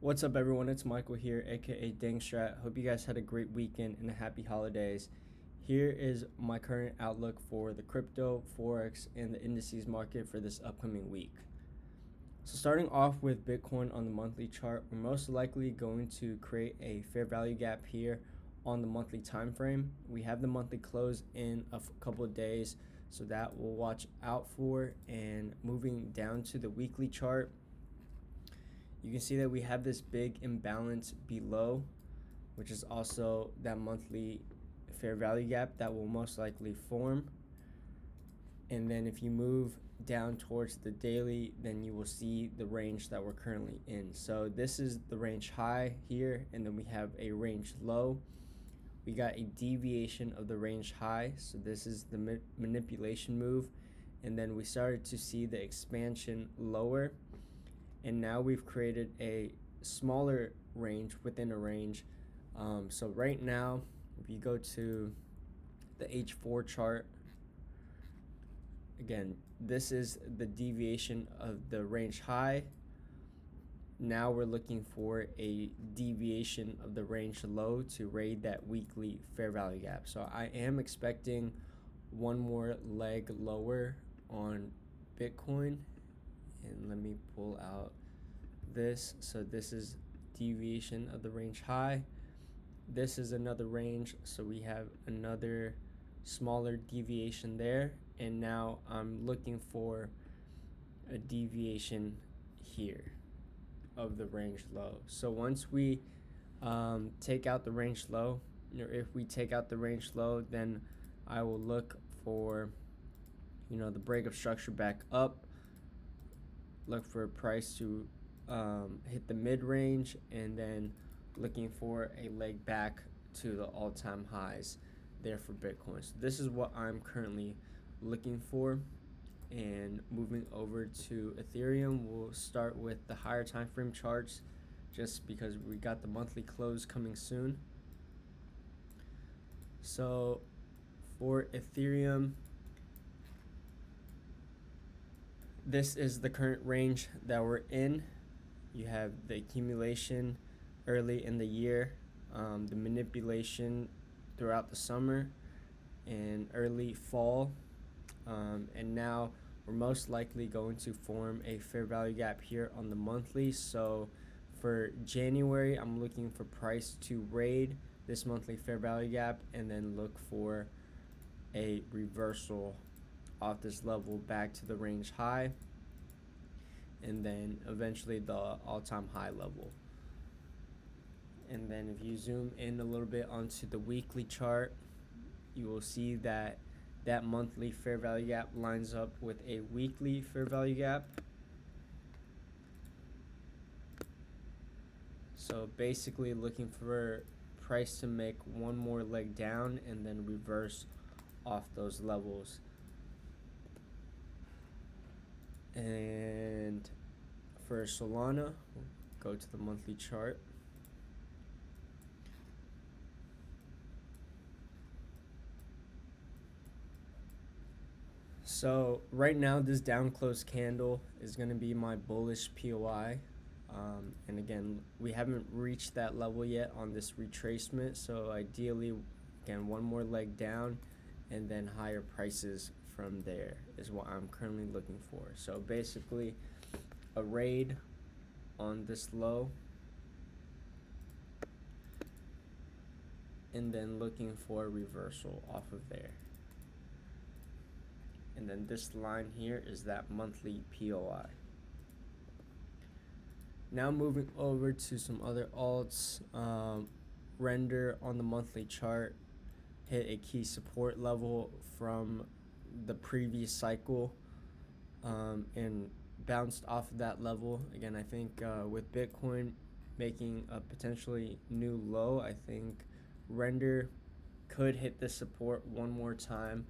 What's up, everyone? It's Michael here, aka Dangstrat. Hope you guys had a great weekend and a happy holidays. Here is my current outlook for the crypto, forex, and the indices market for this upcoming week. So, starting off with Bitcoin on the monthly chart, we're most likely going to create a fair value gap here on the monthly time frame. We have the monthly close in a couple of days, so that we'll watch out for. And moving down to the weekly chart, you can see that we have this big imbalance below, which is also that monthly fair value gap that will most likely form. And then if you move down towards the daily, then you will see the range that we're currently in. So this is the range high here, and then we have a range low. We got a deviation of the range high, so this is the manipulation move. And then we started to see the expansion lower, and now we've created a smaller range within a range. So right now, if you go to the H4 chart, again, this is the deviation of the range high. Now we're looking for a deviation of the range low to raid that weekly fair value gap. So I am expecting one more leg lower on Bitcoin. And let me pull out this. So this is deviation of the range high. This is another range, so we have another smaller deviation there, and now I'm looking for a deviation here of the range low. So once we take out the range low, or if we take out the range low, then I will look for the break of structure back up, look for a price to hit the mid-range, and then looking for a leg back to the all-time highs there for Bitcoin. So this is what I'm currently looking for. And moving over to Ethereum, we'll start with the higher time frame charts just because we got the monthly close coming soon. So for Ethereum, this is the current range that we're in. You have the accumulation early in the year, the manipulation throughout the summer and early fall, and now we're most likely going to form a fair value gap here on the monthly. So for January, I'm looking for price to raid this monthly fair value gap and then look for a reversal off this level back to the range high, and then eventually the all-time high level. And then if you zoom in a little bit onto the weekly chart, you will see that that monthly fair value gap lines up with a weekly fair value gap. So basically looking for price to make one more leg down and then reverse off those levels. And for Solana, we'll go to the monthly chart. So right now, this down close candle is going to be my bullish POI. And again, we haven't reached that level yet on this retracement. So ideally, again, one more leg down and then higher prices from there is what I'm currently looking for. So basically, a raid on this low and then looking for a reversal off of there. And then this line here is that monthly POI. Now moving over to some other alts, Render on the monthly chart hit a key support level from the previous cycle and bounced off of that level. Again, I think with Bitcoin making a potentially new low, I think Render could hit the support one more time,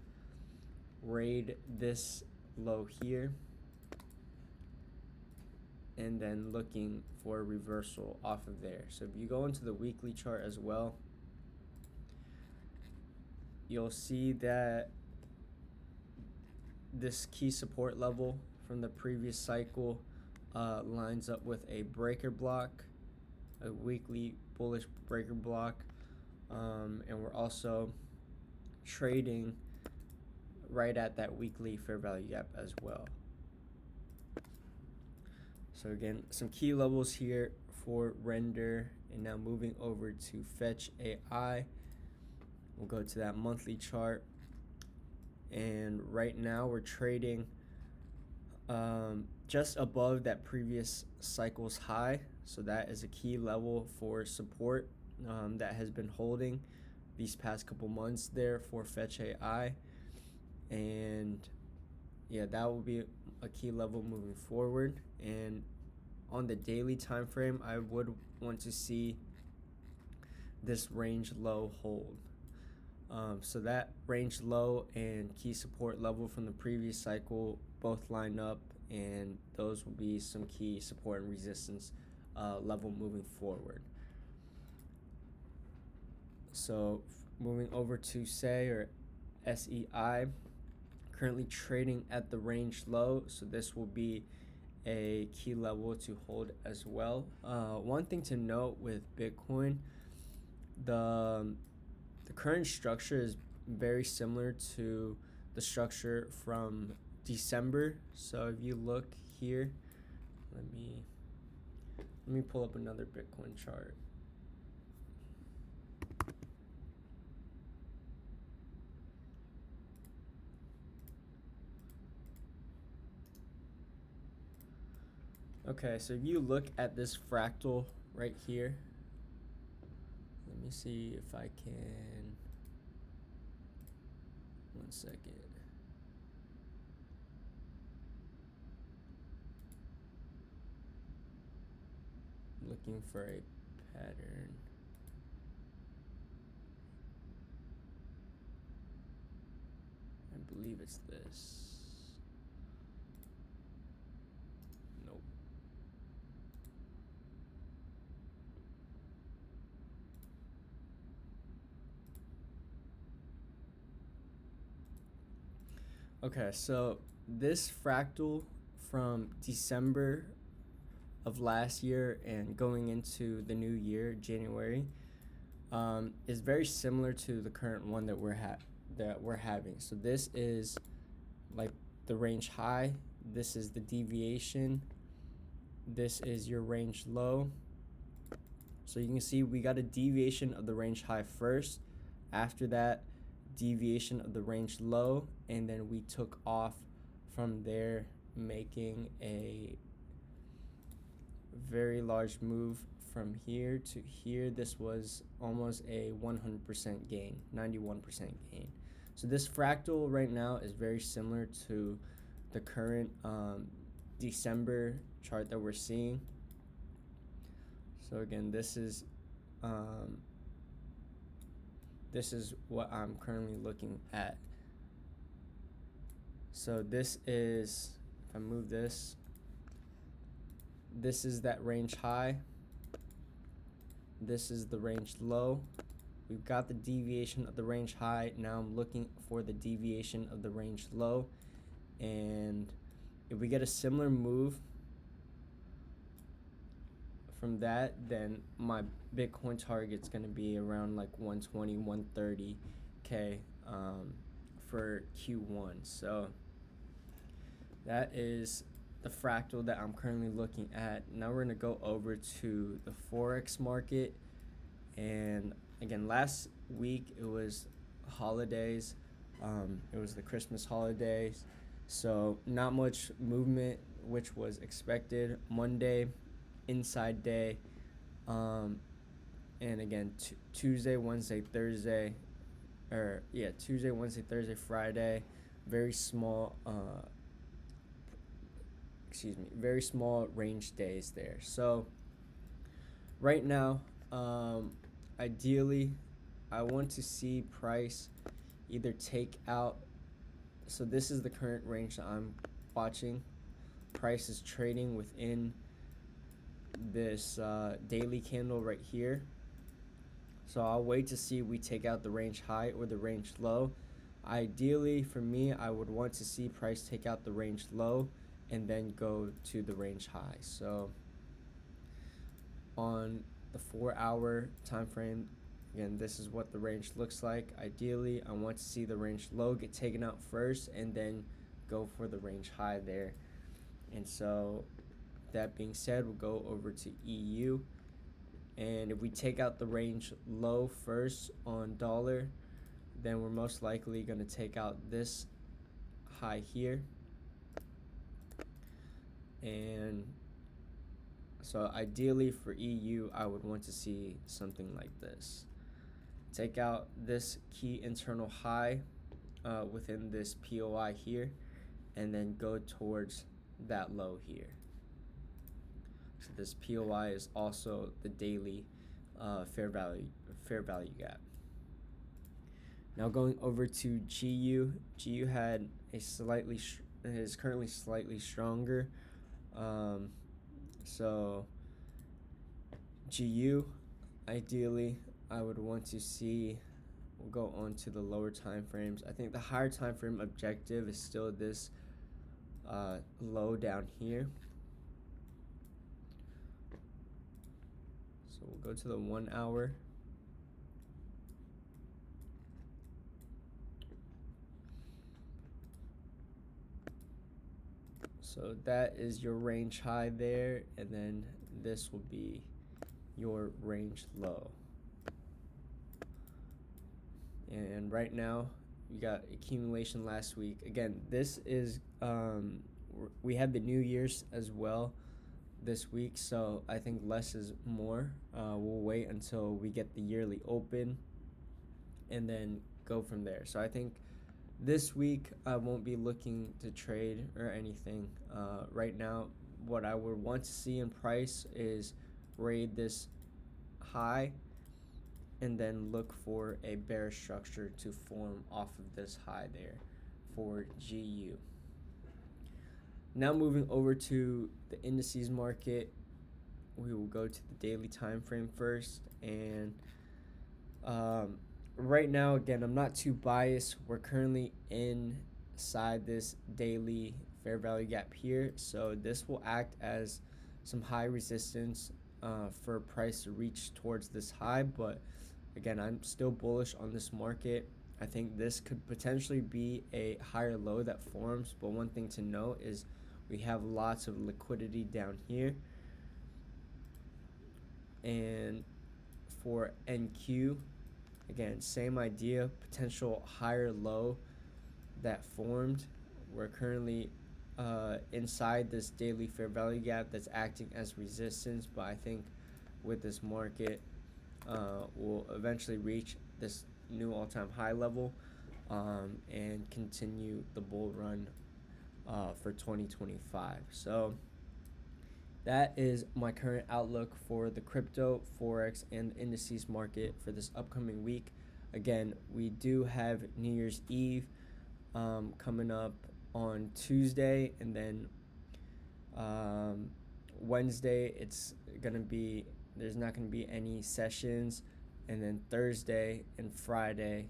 raid this low here, and then looking for a reversal off of there. So if you go into the weekly chart as well, you'll see that this key support level from the previous cycle lines up with a breaker block a weekly bullish breaker block, and we're also trading right at that weekly fair value gap as well. So again, some key levels here for render, and now moving over to fetch AI. We'll go to that monthly chart, and right now we're trading just above that previous cycle's high. So that is a key level for support that has been holding these past couple months there for fetch AI. And yeah, that will be a key level moving forward. And on the daily time frame, I would want to see this range low hold. So that range low and key support level from the previous cycle both line up, and those will be some key support and resistance level moving forward. So moving over to SEI, currently trading at the range low, so this will be a key level to hold as well. One thing to note with Bitcoin, the current structure is very similar to the structure from December. So if you look here, let me pull up another Bitcoin chart. Okay, so if you look at this fractal right here, let me see if I can, one second. Looking for a pattern. I believe it's this. Nope. Okay, so this fractal from December of last year and going into the new year, January, is very similar to the current one that we're having. So this is like the range high, this is the deviation, this is your range low. So you can see we got a deviation of the range high first, after that deviation of the range low, and then we took off from there, making a very large move from here to here. This was almost a 100% gain, 91% gain. So this fractal right now is very similar to the current December chart that we're seeing. So again, this is what I'm currently looking at. So this is, if I move this is that range high, this is the range low. We've got the deviation of the range high. Now I'm looking for the deviation of the range low, and if we get a similar move from that, then my Bitcoin target's going to be around like 120, 130K for Q1. So that is the fractal that I'm currently looking at. Now we're going to go over to the Forex market. And again, last week it was holidays. It was the Christmas holidays. So not much movement, which was expected. Monday, inside day. And again, Tuesday, Wednesday, Thursday. Tuesday, Wednesday, Thursday, Friday. Very small very small range days there. So right now, ideally, I want to see price either take out. So this is the current range that I'm watching. Price is trading within this daily candle right here. So I'll wait to see if we take out the range high or the range low. Ideally, for me, I would want to see price take out the range low and then go to the range high. So on the 4-hour time frame, again, this is what the range looks like. Ideally, I want to see the range low get taken out first and then go for the range high there. And so that being said, we'll go over to EU. And if we take out the range low first on dollar, then we're most likely going to take out this high here. And so ideally for EU, I would want to see something like this. Take out this key internal high within this POI here, and then go towards that low here. So this POI is also the daily fair value gap. Now going over to GU. GU had a is currently slightly stronger. So GU, ideally, I would want to see. We'll go on to the lower time frames. I think the higher time frame objective is still this low down here. So we'll go to the 1 hour. So that is your range high there, and then this will be your range low. And right now, we got accumulation last week. Again, this is, we had the New Year's as well this week, so I think less is more. We'll wait until we get the yearly open and then go from there. So I think this week I won't be looking to trade or anything. Right now, what I would want to see in price is raid this high and then look for a bearish structure to form off of this high there for GU. Now moving over to the indices market, we will go to the daily time frame first. And right now, again, I'm not too biased. We're currently inside this daily fair value gap here, so this will act as some high resistance for price to reach towards this high. But again, I'm still bullish on this market. I think this could potentially be a higher low that forms, but one thing to note is we have lots of liquidity down here. And for NQ, again, same idea, potential higher low that formed. We're currently inside this daily fair value gap that's acting as resistance, but I think with this market, we'll eventually reach this new all-time high level and continue the bull run for 2025. So that is my current outlook for the crypto, forex, and indices market for this upcoming week. Again, we do have New Year's Eve coming up on Tuesday, and then Wednesday there's not gonna be any sessions, and then Thursday and Friday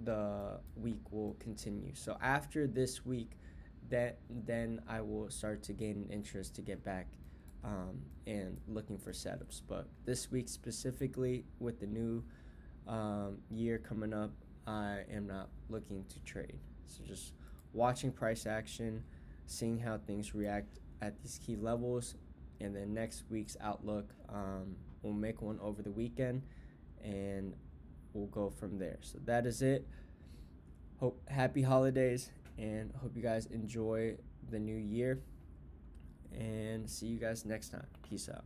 the week will continue. So after this week, then I will start to gain an interest to get back and looking for setups. But this week specifically, with the new year coming up, I am not looking to trade. So just watching price action, seeing how things react at these key levels, and then next week's outlook, we'll make one over the weekend and we'll go from there. So that is it. Happy holidays, and hope you guys enjoy the new year, and see you guys next time. Peace out.